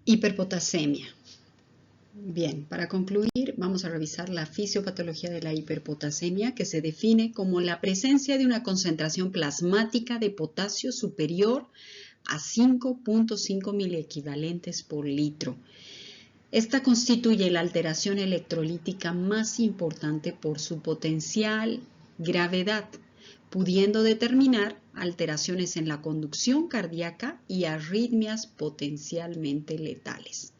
Hiperpotasemia. Bien, para concluir vamos a revisar la fisiopatología de la hiperpotasemia, que se define como la presencia de una concentración plasmática de potasio superior a 5.5 miliequivalentes por litro. Esta constituye la alteración electrolítica más importante por su potencial gravedad, pudiendo determinar alteraciones en la conducción cardíaca y arritmias potencialmente letales.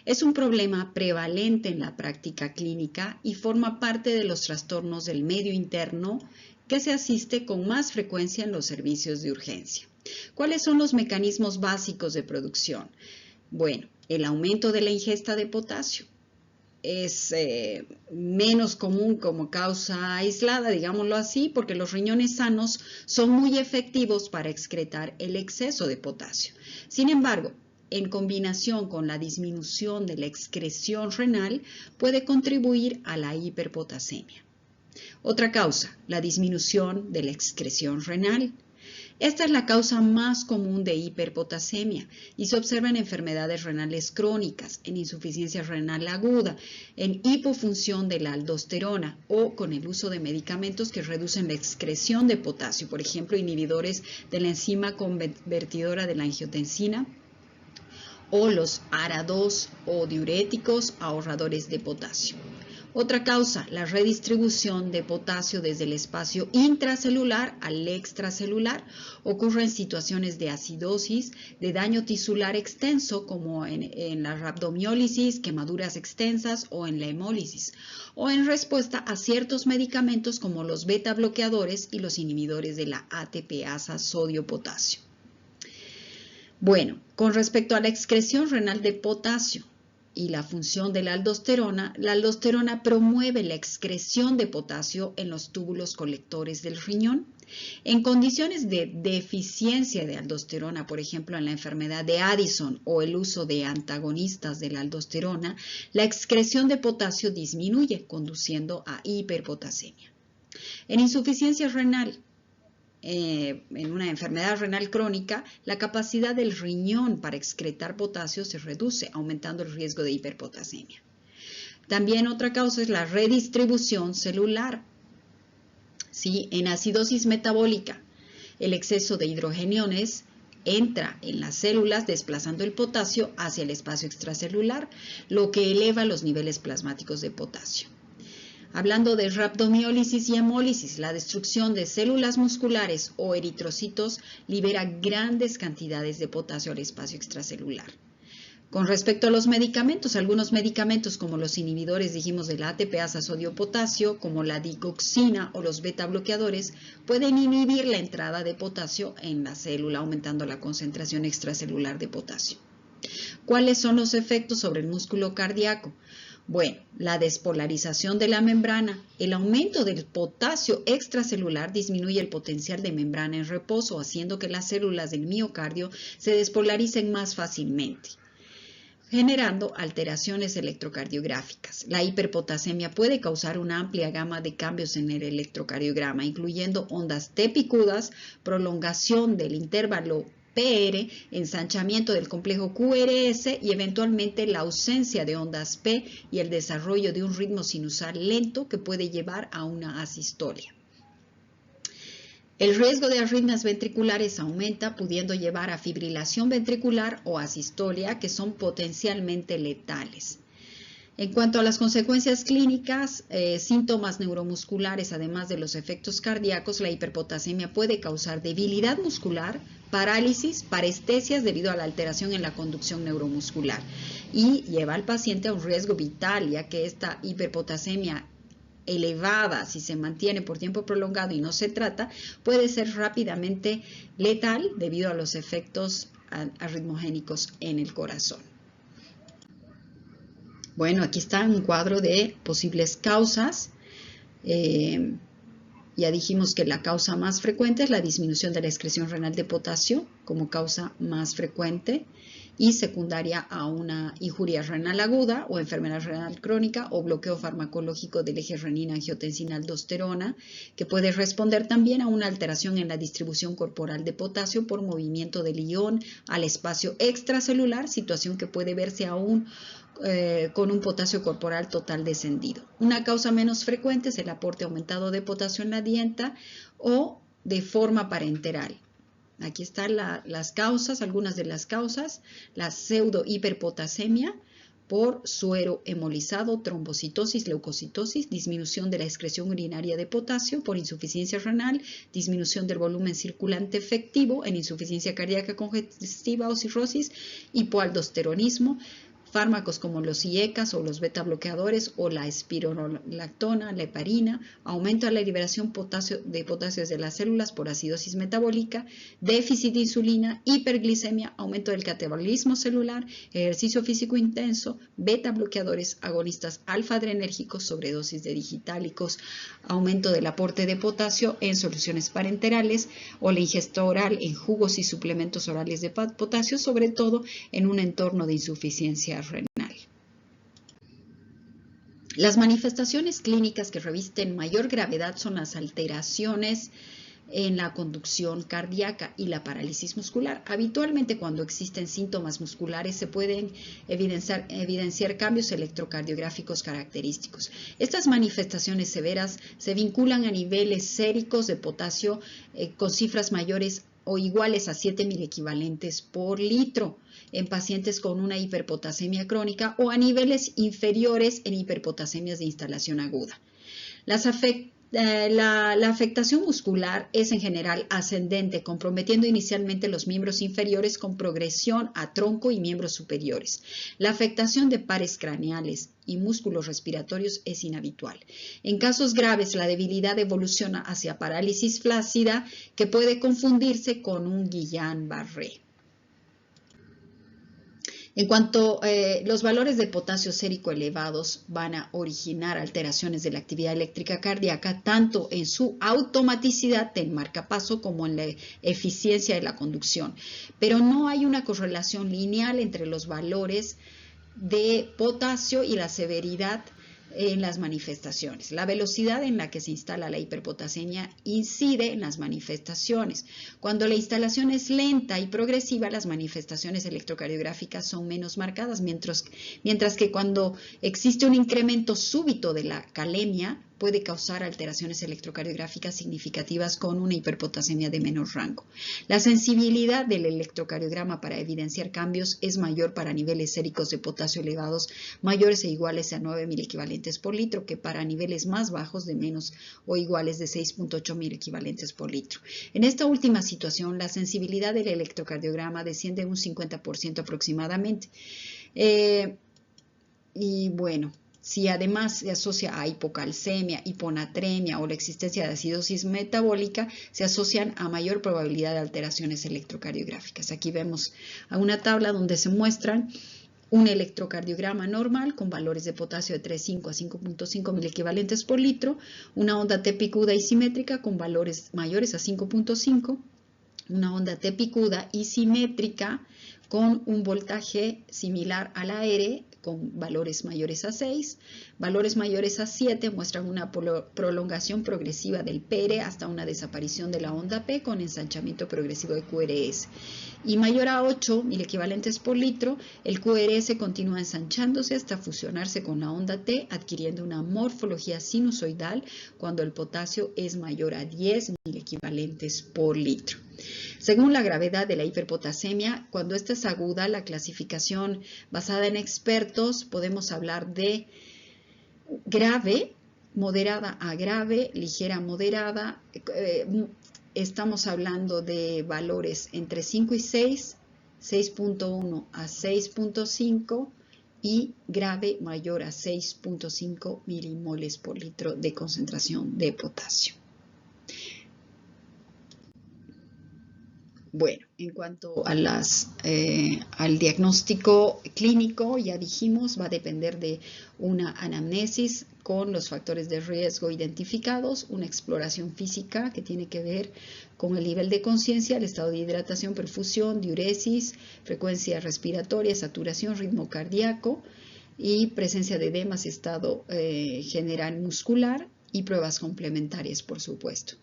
Es un problema prevalente en la práctica clínica y forma parte de los trastornos del medio interno que se asiste con más frecuencia en los servicios de urgencia. ¿Cuáles son los mecanismos básicos de producción? Bueno, el aumento de la ingesta de potasio es menos común como causa aislada, digámoslo así, porque los riñones sanos son muy efectivos para excretar el exceso de potasio. Sin embargo, en combinación con la disminución de la excreción renal, puede contribuir a la hiperpotasemia. Otra causa, la disminución de la excreción renal. Esta es la causa más común de hiperpotasemia y se observa en enfermedades renales crónicas, en insuficiencia renal aguda, en hipofunción de la aldosterona o con el uso de medicamentos que reducen la excreción de potasio, por ejemplo, inhibidores de la enzima convertidora de la angiotensina, o los ARA2 o diuréticos ahorradores de potasio. Otra causa, la redistribución de potasio desde el espacio intracelular al extracelular, ocurre en situaciones de acidosis, de daño tisular extenso como en la rhabdomiólisis, quemaduras extensas o en la hemólisis, o en respuesta a ciertos medicamentos como los beta bloqueadores y los inhibidores de la ATPasa sodio-potasio. Bueno, con respecto a la excreción renal de potasio y la función de la aldosterona promueve la excreción de potasio en los túbulos colectores del riñón. En condiciones de deficiencia de aldosterona, por ejemplo en la enfermedad de Addison o el uso de antagonistas de la aldosterona, la excreción de potasio disminuye, conduciendo a hiperpotasemia. En insuficiencia renal, en una enfermedad renal crónica, la capacidad del riñón para excretar potasio se reduce, aumentando el riesgo de hiperpotasemia. También otra causa es la redistribución celular. ¿Sí? En acidosis metabólica, el exceso de hidrogeniones entra en las células desplazando el potasio hacia el espacio extracelular, lo que eleva los niveles plasmáticos de potasio. Hablando de rhabdomiólisis y hemólisis, la destrucción de células musculares o eritrocitos libera grandes cantidades de potasio al espacio extracelular. Con respecto a los medicamentos, algunos medicamentos como los inhibidores, dijimos, de la ATPasa sodio-potasio, como la digoxina o los beta bloqueadores, pueden inhibir la entrada de potasio en la célula, aumentando la concentración extracelular de potasio. ¿Cuáles son los efectos sobre el músculo cardíaco? Bueno, la despolarización de la membrana, el aumento del potasio extracelular disminuye el potencial de membrana en reposo, haciendo que las células del miocardio se despolaricen más fácilmente, generando alteraciones electrocardiográficas. La hiperpotasemia puede causar una amplia gama de cambios en el electrocardiograma, incluyendo ondas T picudas, prolongación del intervalo PR, ensanchamiento del complejo QRS y eventualmente la ausencia de ondas P y el desarrollo de un ritmo sinusal lento que puede llevar a una asistolia. El riesgo de arritmias ventriculares aumenta, pudiendo llevar a fibrilación ventricular o asistolia, que son potencialmente letales. En cuanto a las consecuencias clínicas, síntomas neuromusculares, además de los efectos cardíacos, la hiperpotasemia puede causar debilidad muscular, parálisis, parestesias debido a la alteración en la conducción neuromuscular y lleva al paciente a un riesgo vital, ya que esta hiperpotasemia elevada, si se mantiene por tiempo prolongado y no se trata, puede ser rápidamente letal debido a los efectos arritmogénicos en el corazón. Bueno, aquí está un cuadro de posibles causas. Ya dijimos que la causa más frecuente es la disminución de la excreción renal de potasio como causa más frecuente y secundaria a una injuria renal aguda o enfermedad renal crónica o bloqueo farmacológico del eje renina-angiotensina-aldosterona, que puede responder también a una alteración en la distribución corporal de potasio por movimiento del ion al espacio extracelular, situación que puede verse aún con un potasio corporal total descendido. Una causa menos frecuente es el aporte aumentado de potasio en la dieta o de forma parenteral. Aquí están las causas, algunas de las causas: la pseudohiperpotasemia por suero hemolizado, trombocitosis, leucocitosis, disminución de la excreción urinaria de potasio por insuficiencia renal, disminución del volumen circulante efectivo en insuficiencia cardíaca congestiva o cirrosis, hipoaldosteronismo, fármacos como los IECAS o los beta bloqueadores o la espironolactona, la heparina, aumento de la liberación de potasio de las células por acidosis metabólica, déficit de insulina, hiperglicemia, aumento del catabolismo celular, ejercicio físico intenso, beta bloqueadores, agonistas alfa-adrenérgicos, sobredosis de digitálicos, aumento del aporte de potasio en soluciones parenterales o la ingesta oral en jugos y suplementos orales de potasio, sobre todo en un entorno de insuficiencia renal. Las manifestaciones clínicas que revisten mayor gravedad son las alteraciones en la conducción cardíaca y la parálisis muscular. Habitualmente, cuando existen síntomas musculares, se pueden evidenciar cambios electrocardiográficos característicos. Estas manifestaciones severas se vinculan a niveles séricos de potasio con cifras mayores o iguales a 7 milequivalentes por litro en pacientes con una hiperpotasemia crónica o a niveles inferiores en hiperpotasemias de instalación aguda. La afectación muscular es en general ascendente, comprometiendo inicialmente los miembros inferiores con progresión a tronco y miembros superiores. La afectación de pares craneales y músculos respiratorios es inhabitual. En casos graves, la debilidad evoluciona hacia parálisis flácida, que puede confundirse con un Guillain-Barré. En cuanto los valores de potasio sérico elevados van a originar alteraciones de la actividad eléctrica cardíaca, tanto en su automaticidad del marcapaso como en la eficiencia de la conducción. Pero no hay una correlación lineal entre los valores de potasio y la severidad en las manifestaciones. La velocidad en la que se instala la hiperpotasemia incide en las manifestaciones. Cuando la instalación es lenta y progresiva, las manifestaciones electrocardiográficas son menos marcadas, mientras que cuando existe un incremento súbito de la calemia, puede causar alteraciones electrocardiográficas significativas con una hiperpotasemia de menor rango. La sensibilidad del electrocardiograma para evidenciar cambios es mayor para niveles séricos de potasio elevados mayores e iguales a 9 milequivalentes por litro que para niveles más bajos de menos o iguales de 6.8 milequivalentes por litro. En esta última situación, la sensibilidad del electrocardiograma desciende un 50% aproximadamente. Y bueno, si además se asocia a hipocalcemia, hiponatremia o la existencia de acidosis metabólica, se asocian a mayor probabilidad de alteraciones electrocardiográficas. Aquí vemos una tabla donde se muestran un electrocardiograma normal con valores de potasio de 3.5 a 5.5 milequivalentes por litro, una onda T picuda y simétrica con valores mayores a 5.5, una onda T picuda y simétrica con un voltaje similar al AR con valores mayores a 6, valores mayores a 7 muestran una prolongación progresiva del PR hasta una desaparición de la onda P con ensanchamiento progresivo de QRS. Y mayor a 8 milequivalentes por litro, el QRS continúa ensanchándose hasta fusionarse con la onda T, adquiriendo una morfología sinusoidal cuando el potasio es mayor a 10 milequivalentes por litro. Según la gravedad de la hiperpotasemia, cuando esta es aguda, la clasificación basada en expertos, podemos hablar de grave, moderada a grave, ligera a moderada. Estamos hablando de valores entre 5 y 6, 6.1 a 6.5 y grave mayor a 6.5 milimoles por litro de concentración de potasio. Bueno, en cuanto a al diagnóstico clínico, ya dijimos, va a depender de una anamnesis con los factores de riesgo identificados, una exploración física que tiene que ver con el nivel de conciencia, el estado de hidratación, perfusión, diuresis, frecuencia respiratoria, saturación, ritmo cardíaco y presencia de edemas, estado general muscular y pruebas complementarias, por supuesto.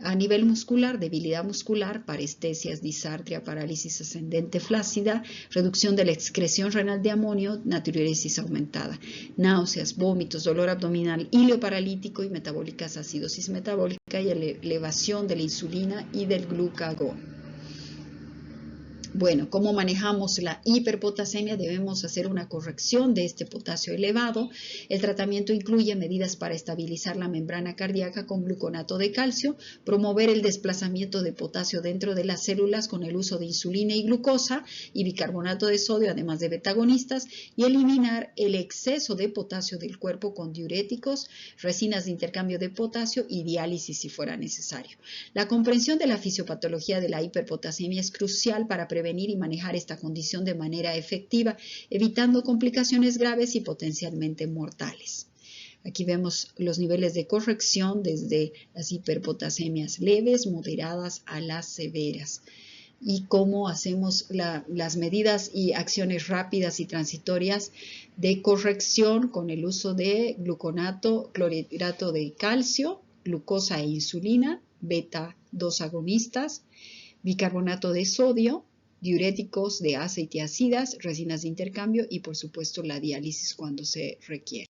A nivel muscular, debilidad muscular, parestesias, disartria, parálisis ascendente flácida, reducción de la excreción renal de amonio, natriuresis aumentada, náuseas, vómitos, dolor abdominal, hilo paralítico y metabólicas, acidosis metabólica y elevación de la insulina y del glucagón. Bueno, ¿cómo manejamos la hiperpotasemia? Debemos hacer una corrección de este potasio elevado. El tratamiento incluye medidas para estabilizar la membrana cardíaca con gluconato de calcio, promover el desplazamiento de potasio dentro de las células con el uso de insulina y glucosa y bicarbonato de sodio, además de betagonistas, y eliminar el exceso de potasio del cuerpo con diuréticos, resinas de intercambio de potasio y diálisis si fuera necesario. La comprensión de la fisiopatología de la hiperpotasemia es crucial para prevenir y manejar esta condición de manera efectiva, evitando complicaciones graves y potencialmente mortales. Aquí vemos los niveles de corrección desde las hiperpotasemias leves, moderadas a las severas. Y cómo hacemos las medidas y acciones rápidas y transitorias de corrección con el uso de gluconato, clorhidrato de calcio, glucosa e insulina, beta-2 agonistas, bicarbonato de sodio, diuréticos de aceite y ácidas, resinas de intercambio y por supuesto la diálisis cuando se requiere.